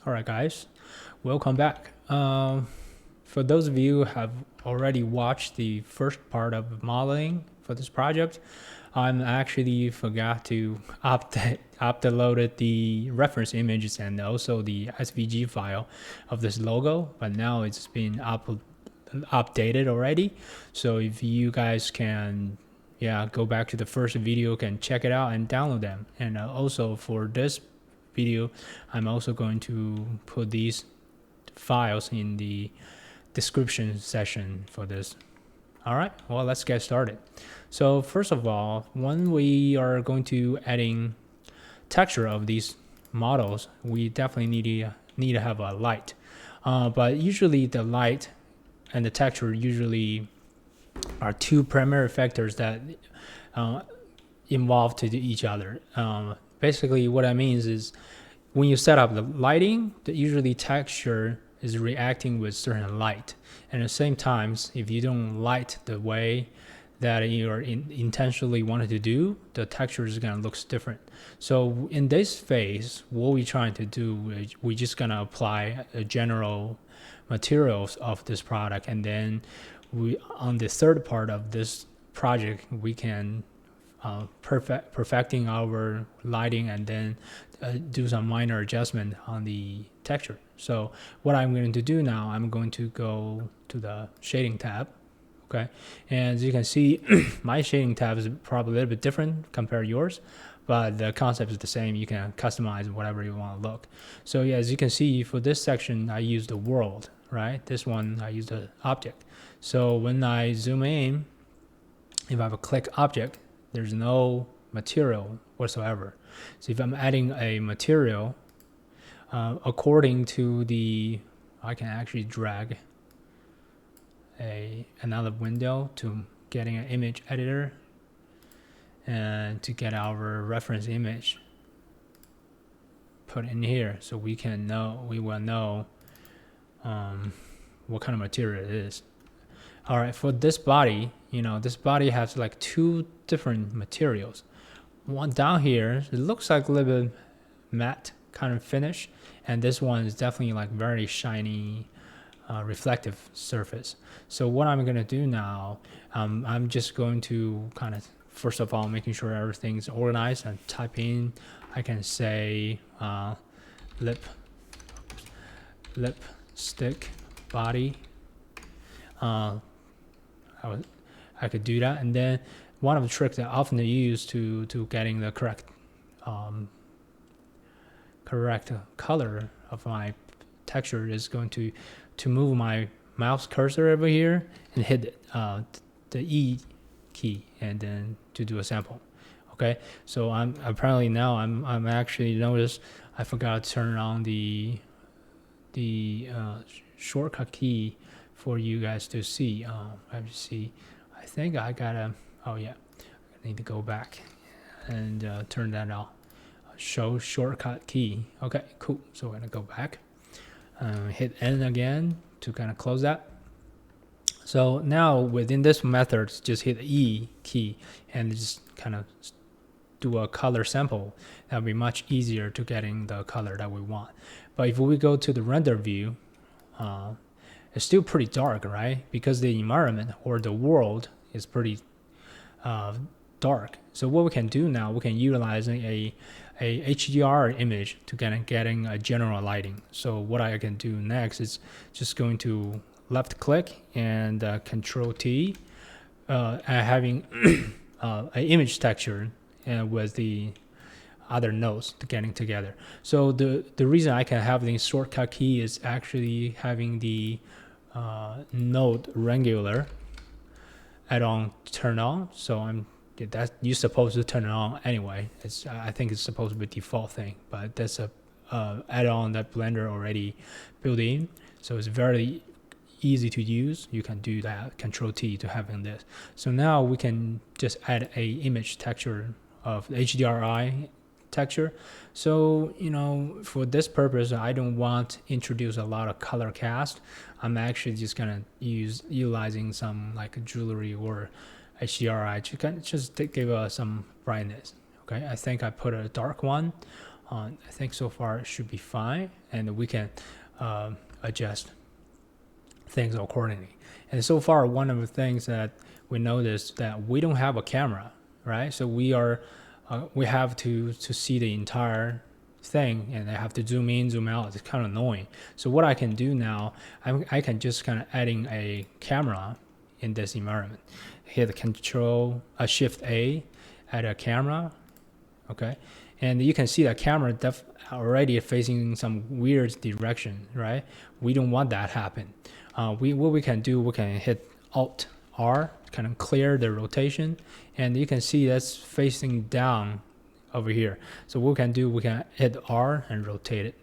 All right, guys, welcome back. For those of you who have already watched the first part of modeling for this project, I'm actually forgot to uploaded the reference images and also the SVG file of this logo, but now it's been updated already. So if you guys can go back to the first video, can check it out and download them. And also for this video, I'm also going to put these files in the description section for this. All right, well, let's get started. So first of all, when we are going to adding texture of these models, we definitely need to have a light. But usually the light and the texture usually are two primary factors that involve to each other. Basically, what that means is when you set up the lighting, usually texture is reacting with certain light. And at the same time, if you don't light the way that you're intentionally wanted to do, the texture is going to look different. So in this phase, what we're trying to do is we're just going to apply a general materials of this product, and then we on the third part of this project we can perfecting our lighting and then do some minor adjustment on the texture. So what I'm going to do now, I'm going to go to the shading tab. Okay, and as you can see, my shading tab is probably a little bit different compared to yours, but the concept is the same. You can customize whatever you want to look. So yeah, as you can see, for this section, I use the world, right? This one, I use the object. So when I zoom in, if I have a click object, there's no material whatsoever. So if I'm adding a material, according to the, I can actually drag another window to getting an image editor and to get our reference image put in here, so we will know what kind of material it is. All right, for this body, this body has like two different materials. One down here, it looks like a little bit matte kind of finish, and this one is definitely like very shiny, reflective surface. So what I'm going to do now, I'm just going to kind of, first of all, making sure everything's organized and type in, I can say lipstick body. I could do that, and then one of the tricks that I often use to getting the correct color of my texture is going to move my mouse cursor over here and hit the E key, and then to do a sample. Okay, so I'm actually noticed I forgot to turn on the shortcut key for you guys to see. I think I gotta, oh yeah, I need to go back and turn that off. Show shortcut key. Okay, cool. So we're gonna go back, hit N again to kind of close that. So now within this method, just hit the E key and just kind of do a color sample. That'll be much easier to getting the color that we want. But if we go to the render view, it's still pretty dark, right? Because the environment or the world is pretty dark. So what we can do now, we can utilize a HDR image to getting a general lighting. So what I can do next is just going to left click and Control T, having an image texture with the other nodes getting together. So the reason I can have the shortcut key is actually having the node regular add-on turn on. So you're supposed to turn it on anyway. I think it's supposed to be a default thing, but that's a add-on that Blender already built in. So it's very easy to use. You can do that, Control T to having this. So now we can just add a image texture of HDRI texture. So for this purpose, I don't want to introduce a lot of color cast. I'm actually just gonna utilizing some like jewelry or HDRI to kind of just give some brightness. Okay, I think I put a dark one I think so far it should be fine, and we can adjust things accordingly. And so far, one of the things that we noticed that we don't have a camera, right? So we have to see the entire thing, and I have to zoom in, zoom out. It's kind of annoying. So what I can do now, I can just kind of adding a camera in this environment. Hit Control Shift A, add a camera, okay, and you can see the camera already facing some weird direction, right? We don't want that happen. What we can do, we can hit Alt R, kind of clear the rotation, and you can see that's facing down over here. So what we can do, we can hit R and rotate it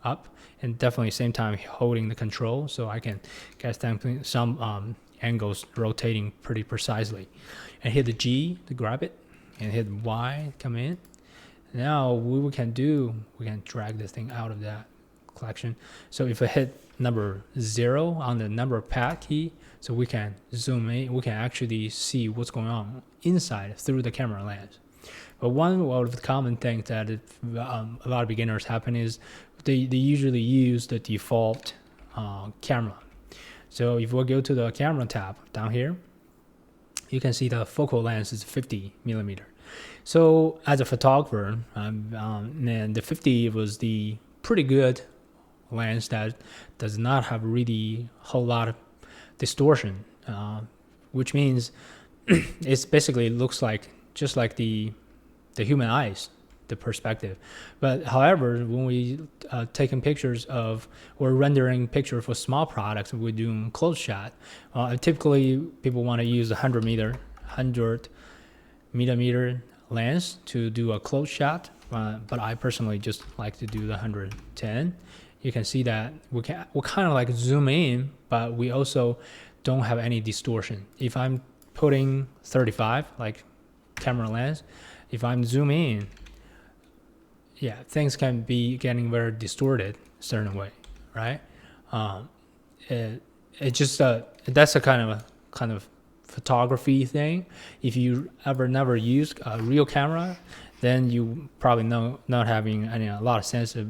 up, and definitely same time holding the control, so I can get some angles rotating pretty precisely. And hit the G to grab it, and hit Y, come in. Now what we can do, we can drag this thing out of that collection. So if I hit number 0 on the number pad key, so we can zoom in, we can actually see what's going on inside through the camera lens. But one of the common things that a lot of beginners happen is they usually use the default camera. So if we go to the camera tab down here, you can see the focal length is 50 millimeter. So as a photographer, and the 50 was the pretty good lens that does not have really a whole lot of distortion, which means it's basically looks like just like the human eyes, the perspective. But however, when we taking pictures of or rendering picture for small products, we're doing close shot. Typically, people want to use 100 millimeter lens to do a close shot, but I personally just like to do the 110. You can see that we kind of like zoom in, but we also don't have any distortion. If I'm putting 35 like camera lens, if I'm zooming in, yeah, things can be getting very distorted a certain way, right? It just that's a kind of photography thing. If you ever never use a real camera, then you probably know not having a lot of sense of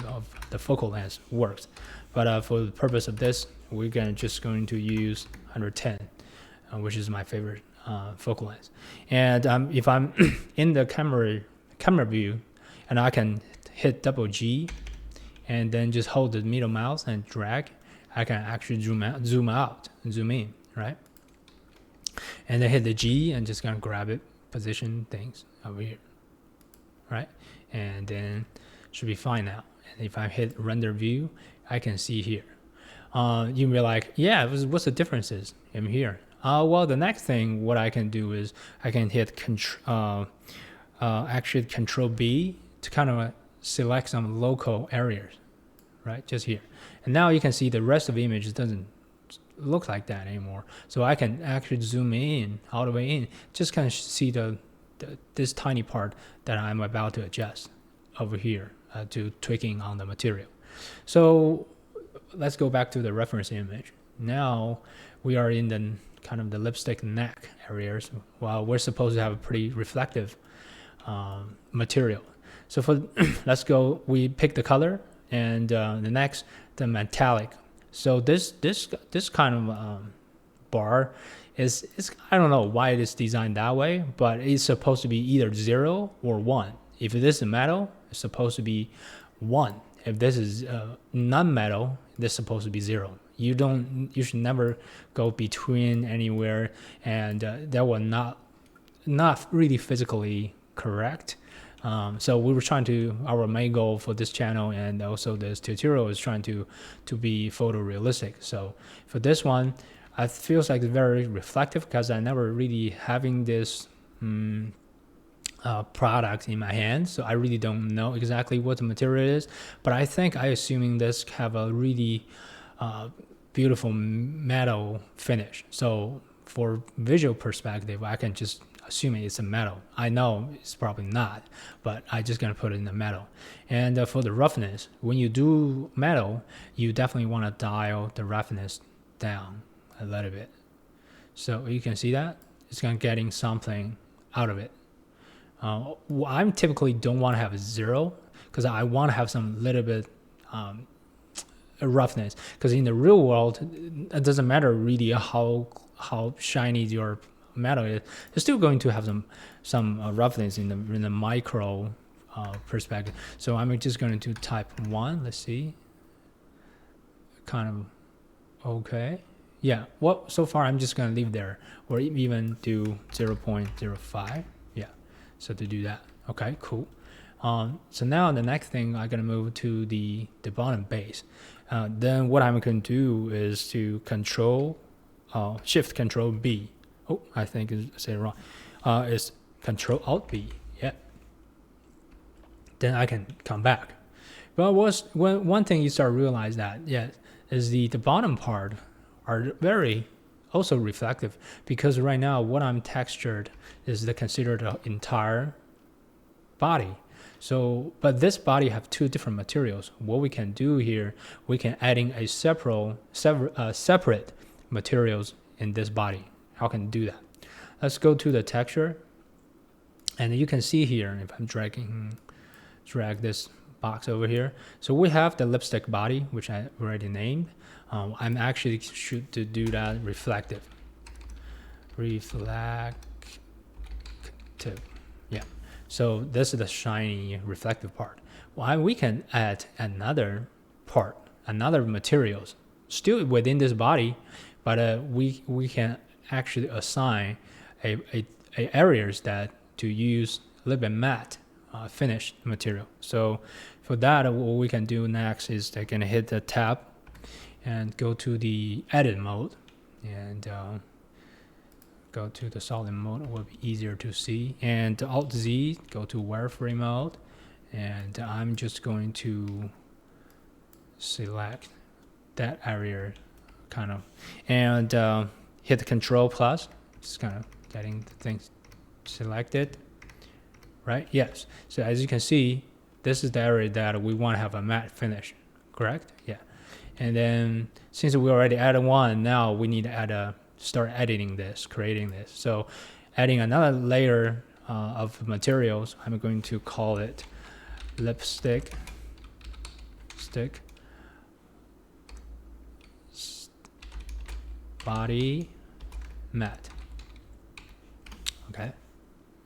the focal length works. But for the purpose of this, we're just going to use 110, which is my favorite focal length. And if I'm in the camera view, and I can hit double G, and then just hold the middle mouse and drag, I can actually zoom out, and zoom in, right? And then hit the G and just gonna grab it, position things over here, right? And then should be fine now. And if I hit render view, I can see here. You be like, yeah, what's the differences in here? Well, the next thing what I can do is I can hit actually Control B to kind of select some local areas, right? Just here. And now you can see the rest of the image doesn't look like that anymore. So I can actually zoom in, all the way in, just kind of see this tiny part that I'm about to adjust over here to tweaking on the material. So let's go back to the reference image. Now we are in the kind of the lipstick neck areas, while we're supposed to have a pretty reflective material. So for let's go, we pick the color, and the next, the metallic. So this kind of bar is I don't know why it is designed that way, but it's supposed to be either 0 or 1. If this is metal, it's supposed to be 1. If this is non-metal, this is supposed to be 0. You should never go between anywhere, and that will not really physically correct. So we were trying to, our main goal for this channel and also this tutorial is trying to be photorealistic. So for this one, it feels like it's very reflective because I never really having this product in my hand. So I really don't know exactly what the material is, but I think I assuming this have a really beautiful metal finish. So for visual perspective, I can just assuming it's a metal. I know it's probably not, but I just gonna put it in the metal. And for the roughness, when you do metal, you definitely want to dial the roughness down a little bit. So you can see that it's gonna getting something out of it. I typically don't want to have a 0 because I want to have some little bit roughness, because in the real world it doesn't matter really how shiny your metal is, it's still going to have some roughness in the micro perspective. So I'm just going to type 1. Let's see, kind of okay. Yeah, well, so far I'm just going to leave there, or even do 0.05. Yeah, so to do that. Okay, cool. So now the next thing I'm going to move to the bottom base. Then what I'm going to do is to Shift Control B. Oh, I think I said it wrong. It's Control Alt B. Yeah. Then I can come back. But one thing you start to realize that, yeah, is the bottom part are very also reflective, because right now what I'm textured is considered the entire body. So, but this body have two different materials. What we can do here, we can adding a separate materials in this body. How can we do that? Let's go to the texture, and you can see here, if I'm drag this box over here. So we have the lipstick body, which I already named. I'm actually should to do that reflective. Yeah. So this is the shiny reflective part. Well, we can add another part, another materials, still within this body, but we can actually assign a areas that to use a little bit matte finished material. So for that, what we can do next is they can hit the tab and go to the edit mode, and go to the solid mode. It will be easier to see. And Alt Z, go to wireframe mode, and I'm just going to select that area kind of, and hit the Control plus, just kind of getting the things selected, right? Yes. So as you can see, this is the area that we want to have a matte finish, correct? Yeah. And then since we already added one, now we need to add start editing this, creating this. So adding another layer of materials, I'm going to call it lipstick body matte. Okay.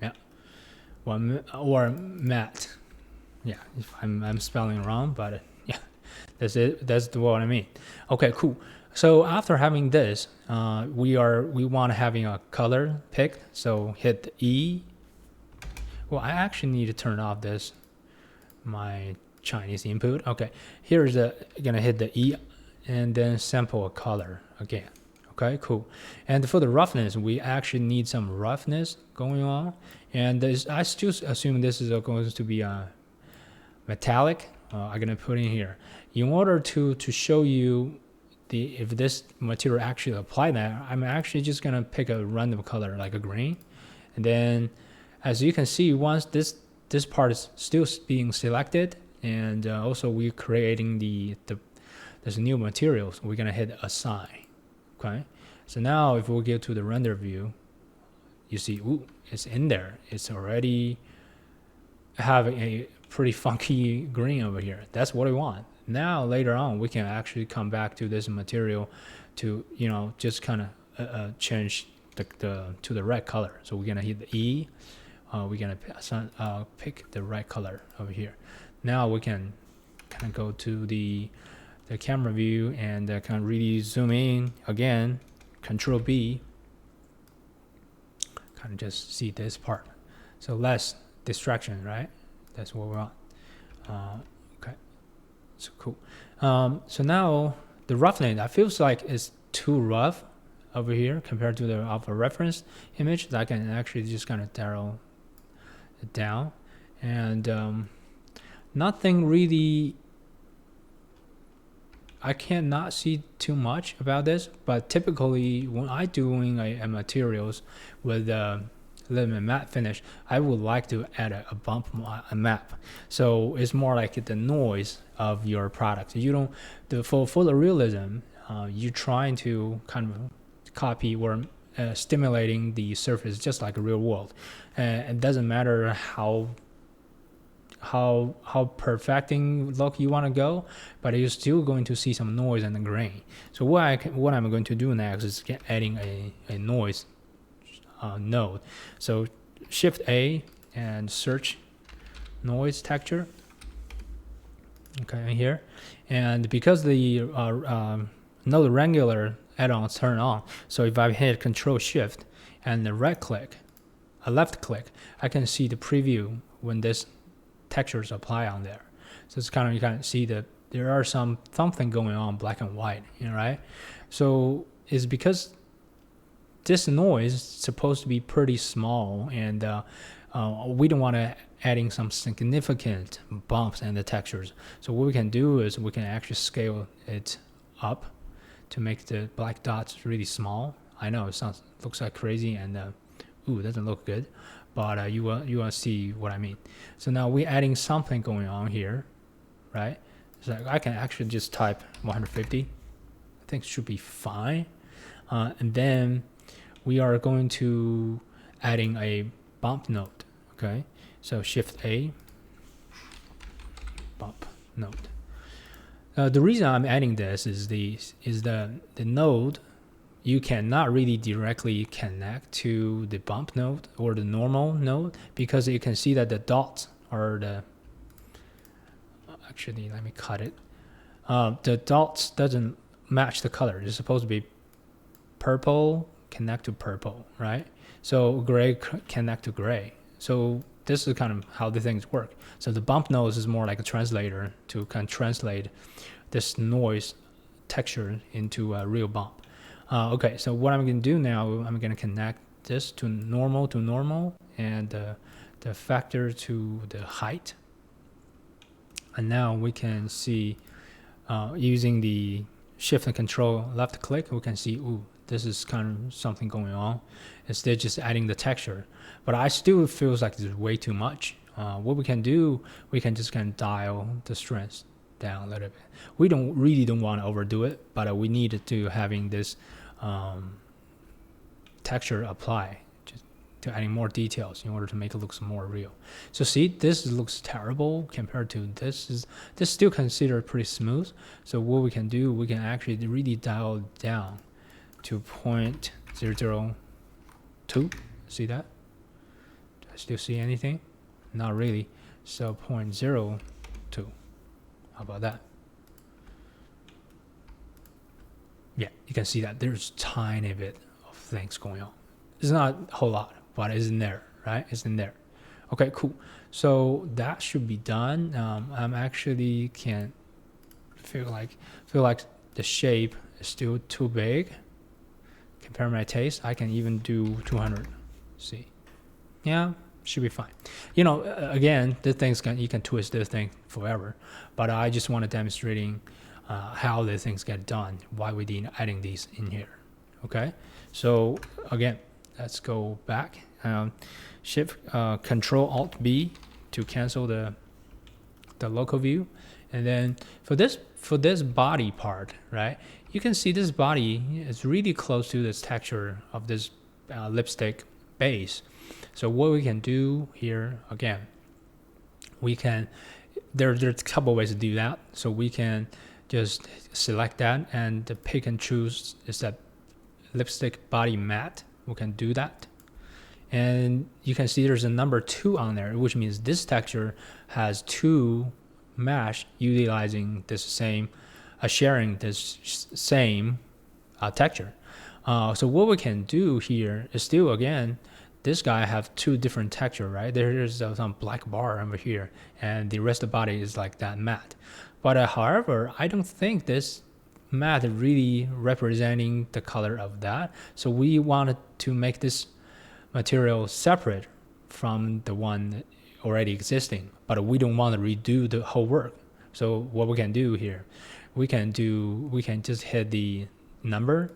Yeah. Or matte. Yeah. If I'm spelling wrong, but yeah, that's it. That's what I mean. Okay. Cool. So after having this, we want having a color pick. So hit E. Well, I actually need to turn off my Chinese input. Okay, here's gonna hit the E, and then sample a color again. Okay, cool. And for the roughness, we actually need some roughness going on. And I still assume this is going to be a metallic. I'm gonna put in here in order to show you if this material actually apply that. I'm actually just gonna pick a random color like a green, and then as you can see, once this part is still being selected, and also we're creating this new materials, we're gonna hit assign. Okay, so now if we go to the render view, you see, ooh, it's in there. It's already having a pretty funky green over here. That's what we want. Now later on, we can actually come back to this material to just kind of change to the red color. So we're gonna hit the E. We're gonna pick the right color over here. Now we can kind of go to the camera view and kind of really zoom in again. Control B. Kind of just see this part. So less distraction, right? That's what we want. Okay, so cool. So now the roughness, I feels like it's too rough over here compared to the reference image. That I can actually just kind of narrow it down, and nothing really. I cannot see too much about this, but typically when I doing a materials with a little bit matte finish, I would like to add a bump, a map. So it's more like the noise of your product. You don't, for photorealism, you're trying to kind of copy or stimulating the surface just like a real world. It doesn't matter how how perfecting look you want to go, but you're still going to see some noise and the grain. So what I'm going to do next is adding a noise node. So Shift A and search noise texture. Okay, here, and because the node regular add-ons turn on, so if I hit Control Shift and the right click, a left click, I can see the preview when this texture is applied on there. So it's kind of, you can see that there are something going on black and white, right? So it's because this noise is supposed to be pretty small, and we don't want to adding some significant bumps in the textures. So what we can do is we can actually scale it up to make the black dots really small. I know it looks like crazy, and it doesn't look good, but you will see what I mean. So now we're adding something going on here, right? So I can actually just type 150. I think it should be fine. And then we are going to adding a bump node. Okay, so Shift A, bump node. The reason I'm adding this is the node, you cannot really directly connect to the bump node or the normal node, because you can see that the dots are the, actually let me cut it. The dots doesn't match the color. It's supposed to be purple connect to purple, right? So gray connect to gray. So this is kind of how the things work. So the bump node is more like a translator to kind of translate this noise texture into a real bump. Okay, so what I'm going to do now, I'm going to connect this to normal, and the factor to the height. And now we can see, using the Shift and Control left click, we can see, this is kind of something going on. Instead just adding the texture. But I still feels like it's way too much. What we can do, we can just kind of dial the strength down a little bit. We really don't want to overdo it, but we need to having this texture apply just to adding more details in order to make it look more real. So see, this looks terrible compared to this. This still considered pretty smooth. So what we can do, we can actually really dial it down to 0.002. See that? Do I still see anything? Not really. So 0.02. How about that? Yeah, you can see that there's a tiny bit of things going on. It's not a whole lot, but it's in there, right? It's in there. Okay, cool. So that should be done. I'm actually can't feel like the shape is still too big. Compare my taste, I can even do 200. See, yeah, should be fine. Again, the things you can twist this thing forever, but I just want to demonstrating how the things get done, why we need adding these in here. Okay, so again, let's go back. Shift Control Alt B to cancel the local view, and then for this body part, right? You can see this body is really close to this texture of this lipstick base. So what we can do here, again, we can, there's a couple ways to do that. So we can just select that and pick and choose is that lipstick body matte. We can do that. And you can see there's a number 2 on there, which means this texture has 2 mesh utilizing this same, sharing this same texture. So what we can do here is still, again, this guy have 2 different texture, right? There's some black bar over here, and the rest of the body is like that matte. But however, I don't think this matte really representing the color of that. So we wanted to make this material separate from the one already existing, but we don't want to redo the whole work. So what we can do here, we can just hit the number,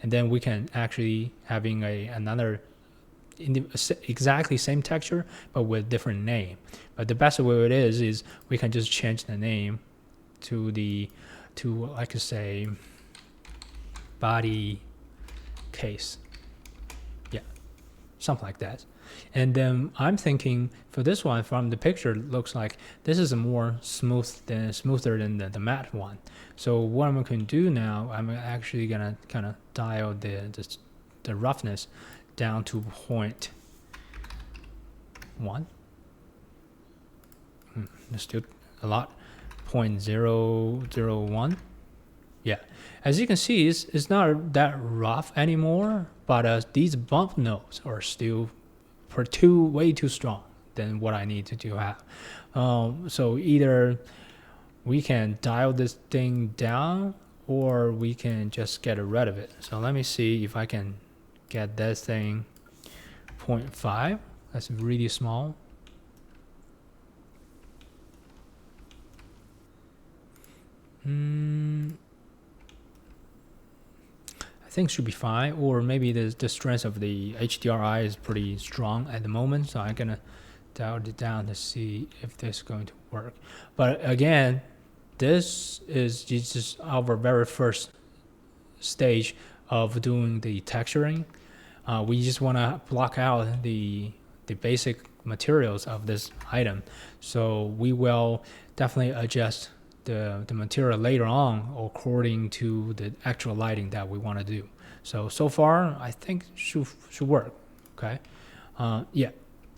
and then we can actually having another exactly same texture but with different name. But the best way it is we can just change the name to like I say body case, yeah, something like that. And then I'm thinking for this one, from the picture, it looks like this is a more smoother than the matte one. So what I'm going to do now, I'm actually going to kind of dial the roughness down to 0.1. That's still a lot. 0.001. Yeah, as you can see, it's not that rough anymore, but these bump nodes are still way too strong than what I need to have. So either we can dial this thing down, or we can just get rid of it. So let me see if I can get this thing 0.5. That's really small. I think should be fine, or maybe the strength of the HDRI is pretty strong at the moment, so I'm gonna dial it down to see if this is going to work. But again, this is just our very first stage of doing the texturing. We just want to block out the basic materials of this item, so we will definitely adjust the material later on according to the actual lighting that we want to do. So far I think should work. Okay. Yeah,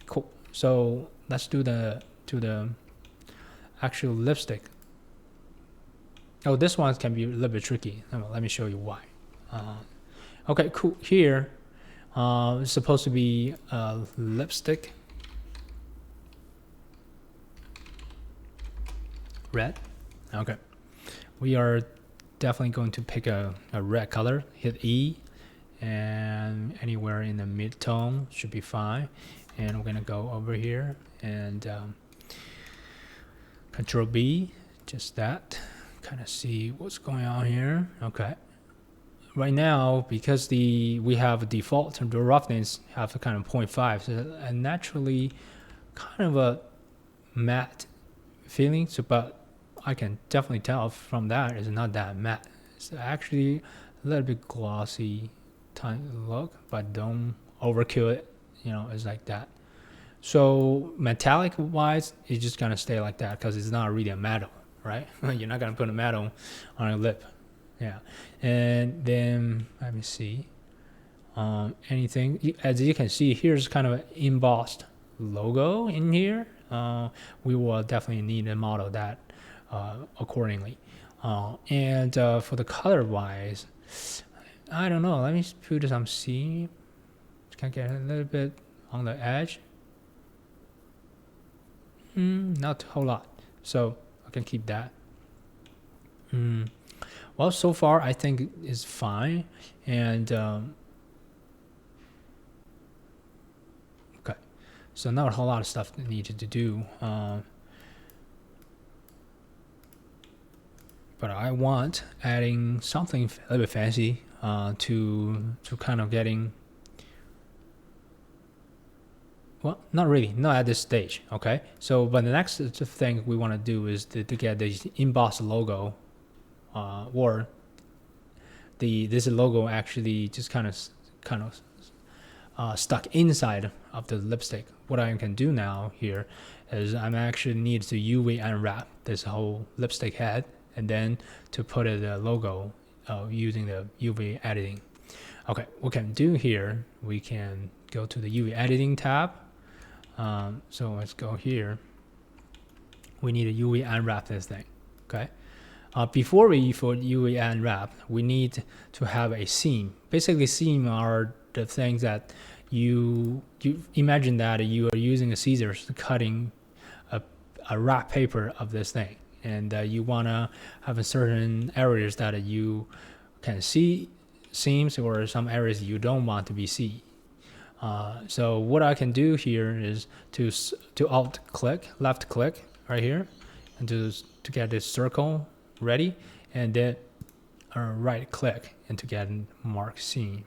cool. So let's do the actual lipstick. Oh, this one can be a little bit tricky. Let me show you why. Okay, cool. Here it's supposed to be a lipstick red. Okay, we are definitely going to pick a red color. Hit E, and anywhere in the mid-tone should be fine. And we're gonna go over here and Control B, just that. Kind of see what's going on here. Okay. Right now, because we have a default, the roughness have a kind of 0.5, so a naturally kind of a matte feeling. So, but I can definitely tell from that it's not that matte. It's actually a little bit glossy type look, but don't overkill it. It's like that. So metallic wise, it's just gonna stay like that because it's not really a metal, right? You're not gonna put a metal on a lip. Yeah. And then let me see. Anything, as you can see, here's kind of an embossed logo in here. We will definitely need to model that accordingly. And for the color wise, I don't know. Let me put some C. Can get a little bit on the edge. Not a whole lot. So I can keep that. Well, so far I think it's fine. And okay, so not a whole lot of stuff needed to do. But I want adding something a little bit fancy to kind of getting. Well, not really, not at this stage. Okay, so but the next thing we want to do is to get the embossed logo, or this logo actually just kind of stuck inside of the lipstick. What I can do now here is I'm actually need to UV unwrap this whole lipstick head, and then to put it the logo using the UV editing. Okay, what can do here? We can go to the UV editing tab. So let's go here. We need to UV unwrap this thing. Okay. Before we for UV unwrap, we need to have a seam. Basically, seam are the things that you imagine that you are using a scissors cutting a wrap paper of this thing, and you wanna have a certain areas that you can see seams, or some areas you don't want to be seen. So what I can do here is to left click right here, and to get this circle ready, and then right click and to get mark seam.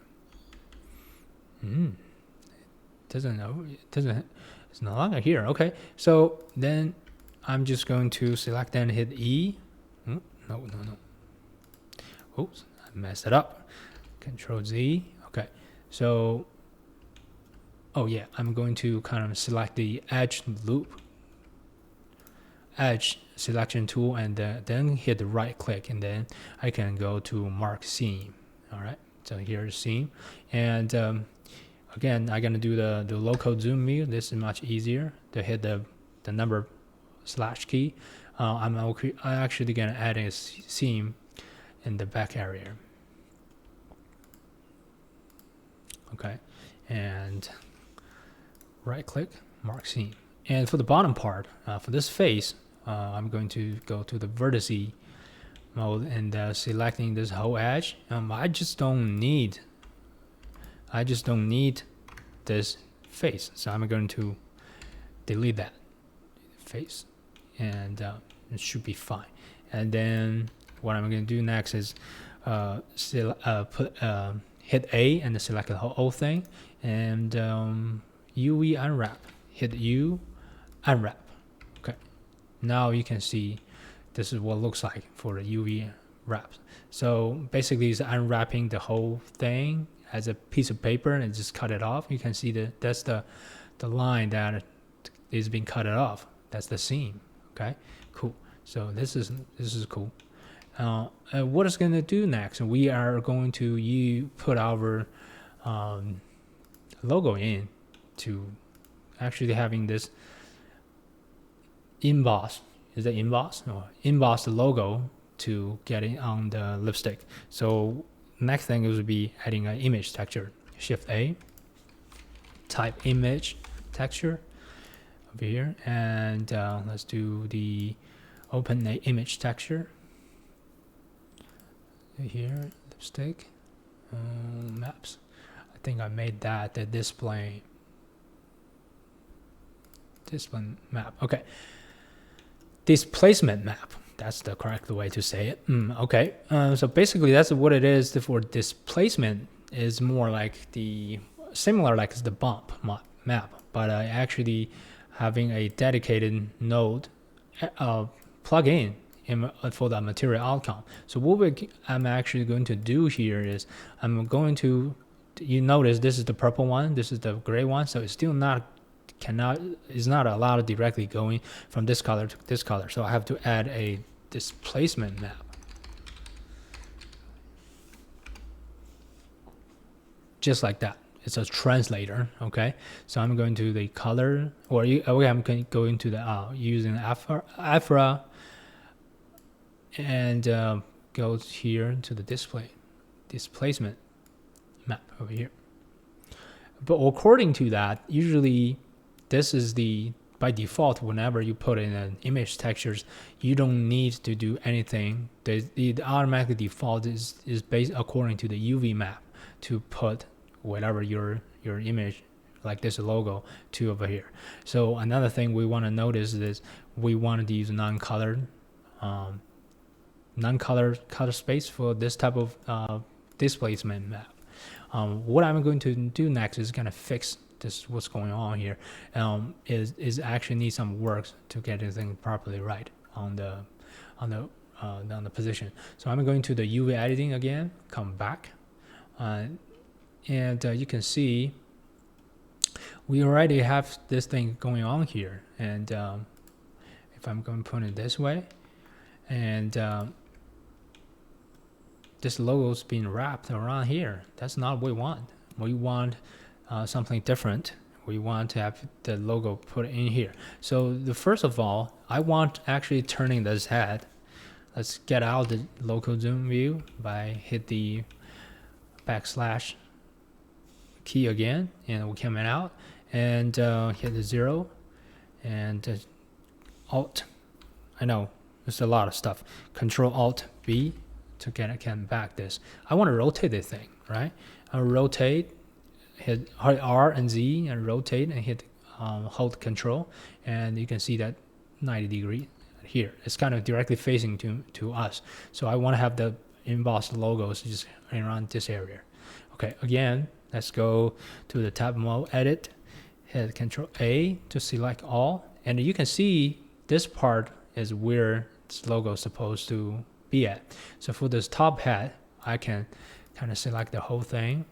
It's no longer here. Okay, so then I'm just going to select and hit E. No. Oops, I messed it up. Control Z. Okay, so oh yeah, I'm going to kind of select the edge selection tool, and then hit the right click, and then I can go to mark seam. All right, so here's seam, and again, I'm gonna do the local zoom view. This is much easier to hit the number slash key. I'm actually gonna add a seam in the back area. Okay, and right click, mark seam. And for the bottom part, for this face, I'm going to go to the vertice mode and selecting this whole edge. I just don't need this face, so I'm going to delete that face, and it should be fine. And then what I'm going to do next is hit A and select the whole thing, and UV unwrap. Hit U, unwrap. Okay, now you can see this is what it looks like for the UV wraps. So basically, it's unwrapping the whole thing as a piece of paper and just cut it off. You can see that that's the line that is being cut off. That's the seam. Okay, cool. So this is cool. What it's going to do next? We are going to put our logo in to actually having this emboss. Is that emboss? No, emboss the logo to get it on the lipstick. So next thing is to be adding an image texture. Shift A, type image texture over here, and let's do the open a image texture. Here, lipstick, maps. I think I made that the display map. Okay, displacement map. That's the correct way to say it. Okay, so basically that's what it is. For displacement is more like similar like the bump map, but actually having a dedicated node plug in for the material outcome. So what I'm actually going to do here is I'm going to, you notice this is the purple one, this is the gray one, so it's still is not allowed directly going from this color to this color. So I have to add a displacement map. Just like that. It's a translator. Okay, so I'm going to the color, or I'm going to go into the using Afra and go here to the displacement map over here. But according to that, usually this is by default, whenever you put in an image textures, you don't need to do anything. The automatic default is based according to the UV map to put whatever your image, like this logo, to over here. So another thing we want to notice is we want to use non-colored color space for this type of displacement map. What I'm going to do next is kind of fix this. What's going on here is actually need some work to get everything properly right on the position. So I'm going to the UV editing again, come back, and you can see we already have this thing going on here. And if I'm going to put it this way, and this logo is being wrapped around here. That's not what we want. We want something different. We want to have the logo put in here. So first of all, I want actually turning this head. Let's get out the local zoom view by hit the backslash key again, and we come out and hit the 0 and Alt. I know there's a lot of stuff. Control Alt B to get back this. I want to rotate this thing, right? I'll rotate, hit R and Z and rotate, and hit hold Control, and you can see that 90 degree here. It's kind of directly facing to us. So I want to have the embossed logos just around this area. Okay, again, let's go to the tab mode, edit, hit Control A to select all, and you can see this part is where this logo is supposed to be at. So for this top hat, I can kind of select the whole thing,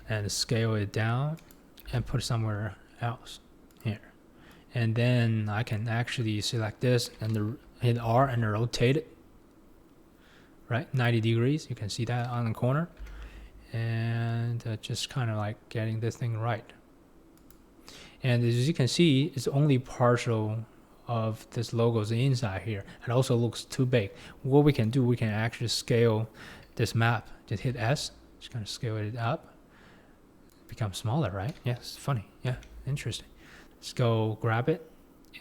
and scale it down and put it somewhere else here. And then I can actually select this and hit R and rotate it, right? 90 degrees. You can see that on the corner. And just kind of like getting this thing right. And as you can see, it's only partial of this logo's inside here. It also looks too big. What we can do, we can actually scale this map. Just hit S, just kind of scale it up. Become smaller, right? Yeah, it's funny. Yeah, interesting. Let's go grab it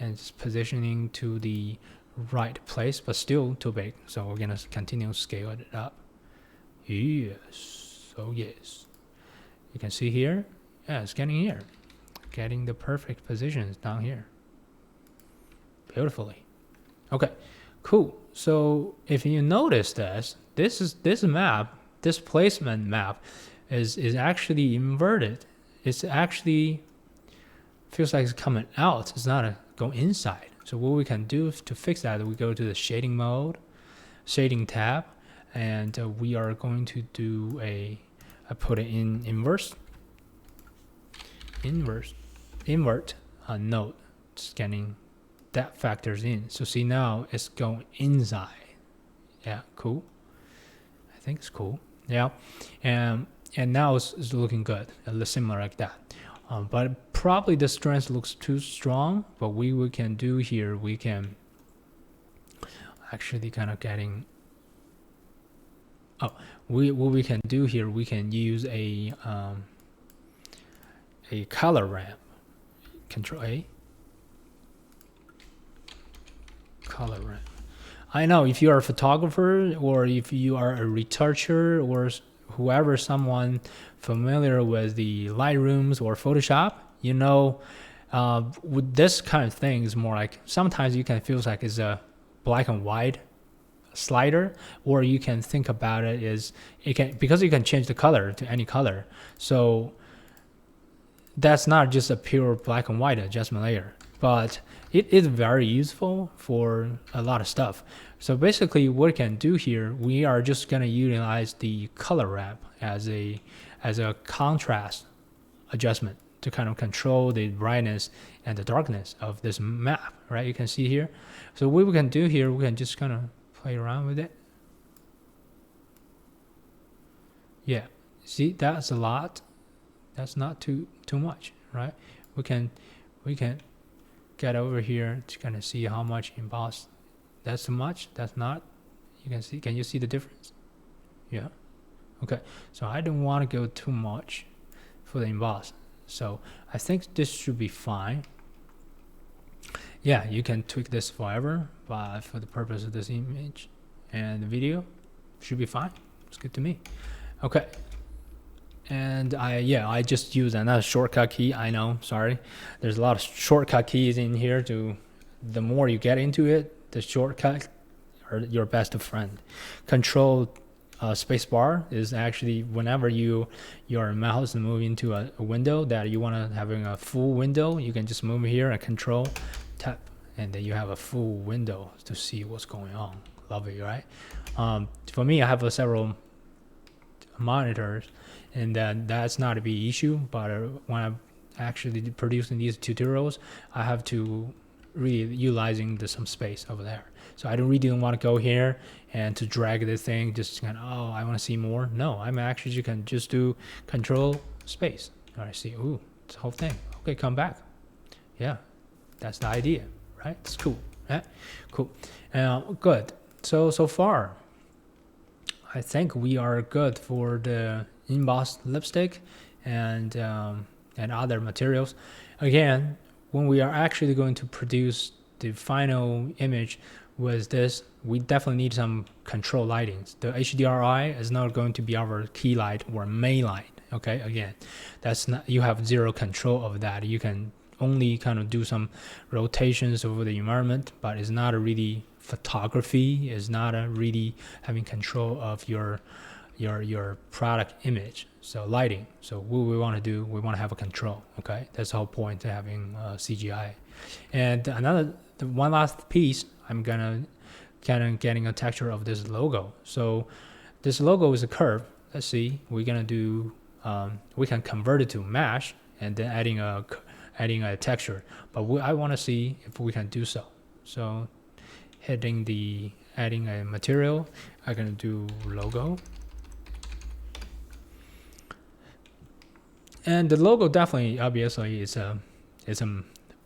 and just positioning to the right place, but still too big. So we're gonna continue scale it up. Yes, oh yes. You can see here, yeah, it's getting here. Getting the perfect positions down here. Beautifully. Okay, cool. So if you notice this map, this placement map is actually inverted. It's actually feels like it's coming out. It's not going inside. So what we can do to fix that, we go to the shading mode, shading tab, and we are going to do I put it in invert node, scanning that factors in. So see now it's going inside. Yeah, cool. I think it's cool. Yeah, and now it's looking good, similar like that. But probably the strength looks too strong. But we can do here, we can actually kind of getting. What we can do here, we can use a color ramp. Control A. Color ramp. I know if you are a photographer or if you are a retoucher or whoever, someone familiar with the Lightrooms or Photoshop, you know, with this kind of thing is more like sometimes you can feel like it's a black and white slider, or you can think about it as because you can change the color to any color. So that's not just a pure black and white adjustment layer, but it is very useful for a lot of stuff. So basically what we can do here, we are just going to utilize the color ramp as a contrast adjustment to kind of control the brightness and the darkness of this map, right? You can see here. So what we can do here, we can just kind of play around with it. Yeah, see, that's a lot. That's not too much, right? We can get over here to kind of see how much embossed. That's too much. That's not. You can see. Can you see the difference? Yeah. Okay. So I don't want to go too much for the emboss. So I think this should be fine. Yeah, you can tweak this forever, but for the purpose of this image and the video, should be fine. It's good to me. Okay. And I just use another shortcut key. I know, sorry. There's a lot of shortcut keys in here. The more you get into it, the shortcut are your best friend. Control space bar is actually whenever your mouse move into a window that you want to having a full window, you can just move here and control tap, and then you have a full window to see what's going on. Lovely, right? For me, I have several monitors, and that's not a big issue, but when I'm actually producing these tutorials, I have to really utilizing some space over there. So I don't really want to go here and to drag this thing just kind of, oh, I want to see more. No, I'm actually, you can just do control space. All right, see, ooh, this whole thing. Okay, come back. Yeah, that's the idea, right? It's cool. Yeah, cool. Good. So far, I think we are good for the embossed lipstick and other materials. Again, when we are actually going to produce the final image with this, we definitely need some control lightings. The HDRI is not going to be our key light or main light. Okay, again, that's not, you have zero control of that. You can only kind of do some rotations over the environment, but it's not a really photography. It's not a really having control of your product image. So lighting. So what we want to do, we want to have a control. Okay, that's the whole point to having CGI. And one last piece, I'm gonna kind of getting a texture of this logo. So this logo is a curve. Let's see, we're gonna do we can convert it to mesh and then adding a texture. But I want to see if we can do so. So adding a material, I'm gonna do logo. And the logo definitely, obviously, is a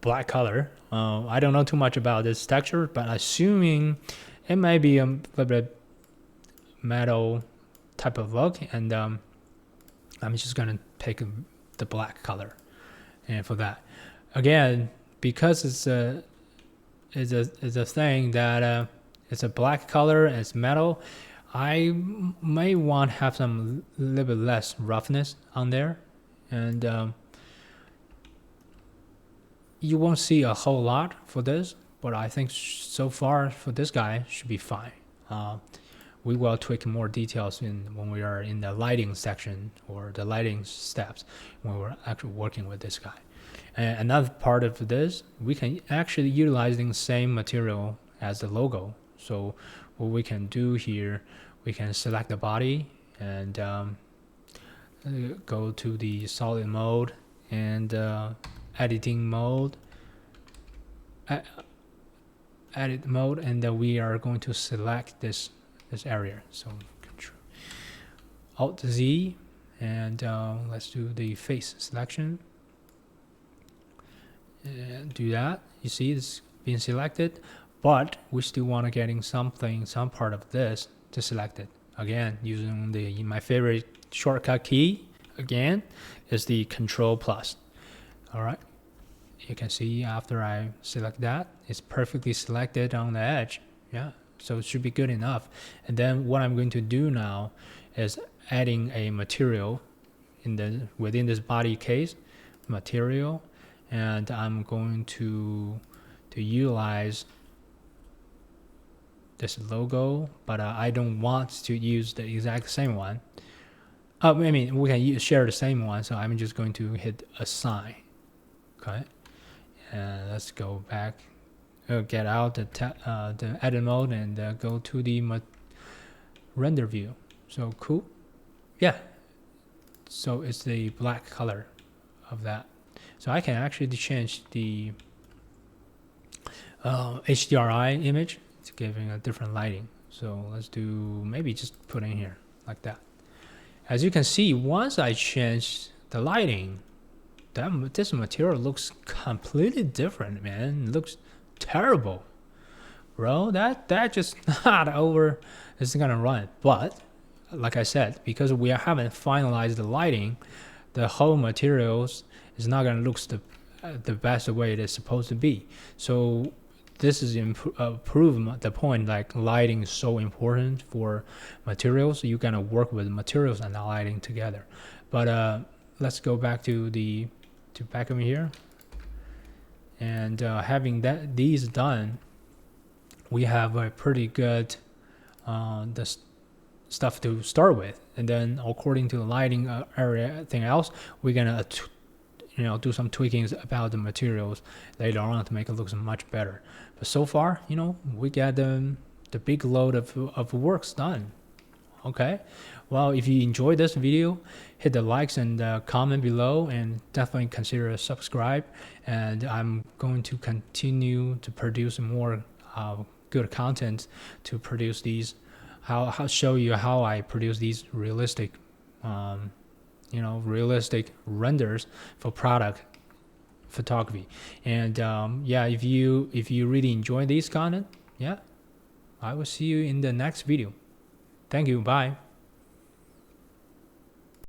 black color. I don't know too much about this texture, but assuming it may be a little bit metal type of look, and I'm just gonna pick the black color. And for that, again, because it's a thing that it's a black color and it's metal, I may want to have some little bit less roughness on there. And you won't see a whole lot for this, but I think so far for this guy should be fine. We will tweak more details when we are in the lighting section or the lighting steps when we're actually working with this guy. And another part of this, we can actually utilize the same material as the logo. So what we can do here, we can select the body and go to the solid mode and editing mode, edit mode, and then we are going to select this area. So Control Alt Z, and let's do the face selection. And do that. You see it's being selected, but we still want to getting some part of this to select it. Again, using my favorite shortcut key again is the Control Plus. All right, you can see after I select that, it's perfectly selected on the edge. Yeah, so it should be good enough. And then what I'm going to do now is adding a material within this body case material, and I'm going to utilize this logo, but I don't want to use the exact same one. I mean, we can share the same one, so I'm just going to hit assign. Okay, and let's go back, get out the edit mode, and go to the render view. So cool, yeah. So it's the black color of that. So I can actually change the HDRI image. It's giving a different lighting. So let's do maybe just put in here like that. As you can see, once I change the lighting, this material looks completely different, man. It looks terrible, bro. That just not over. It's gonna run. But like I said, because we haven't finalized the lighting, the whole materials is not gonna look the best way it is supposed to be. So this is prove the point, like lighting is so important for materials. You gotta work with materials and the lighting together. But let's go back to back over here, and having these done, we have a pretty good the stuff to start with. And then according to the lighting area, everything else, we're gonna do some tweakings about the materials later on to make it look much better. But so far, we got the big load of works done. Okay, well, if you enjoyed this video, hit the likes and comment below, and definitely consider a subscribe. And I'm going to continue to produce more good content to produce these, how show you how I produce these realistic realistic renders for product photography. And if you really enjoy these content, I will see you in the next video. Thank you. Bye.